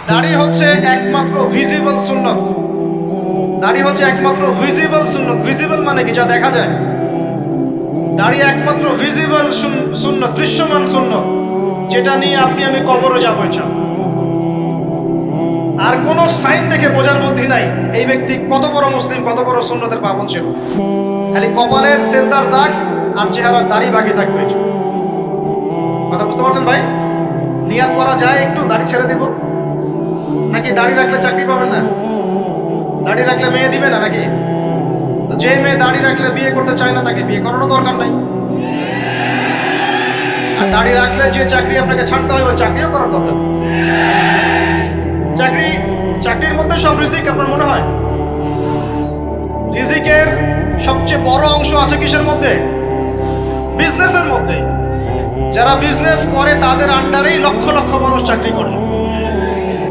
দাড়ি হচ্ছে একমাত্র ভিজিবল সুন্নত। দাড়ি হচ্ছে একমাত্র ভিজিবল সুন্নত। ভিজিবল মানে কি? যা দেখা যায়। দাড়ি একমাত্র ভিজিবল সুন্নত, দৃশ্যমান সুন্নত, যেটা নিয়ে আপনি আমি কবরে যাবো ইনশাআল্লাহ। আর কোন সাইন দেখে বোঝার বুদ্ধি নাই এই ব্যক্তি কত বড় মুসলিম, কত বড় সুন্নতের পাবন ছিল। খালি কপালের সেজদার দাগ আর চেহারার দাড়ি বাকি থাকবে। কথা বুঝতে পারছেন ভাই? নিয়াত করা যায় একটু দাড়ি ছেড়ে দিব, নাকি দাড়ি রাখলে চাকরি পাবেন না? দাড়ি রাখলে মেয়ে দিবে না নাকি? যে মেয়ে দাড়ি রাখলে বিয়ে করতে চায় না তাকে বিয়ে করারও দরকার নাই। আর দাড়ি রাখলে যে চাকরি আপনাকে ছাড়তে হয় ওই চাকরিও করার দরকার। চাকরির মধ্যে সব রিজিক আপনার মনে হয়? রিজিকের সবচেয়ে বড় অংশ আছে কিসের মধ্যে? বিজনেসের মধ্যে। যারা বিজনেস করে তাদের আন্ডারেই লক্ষ লক্ষ মানুষ চাকরি করে।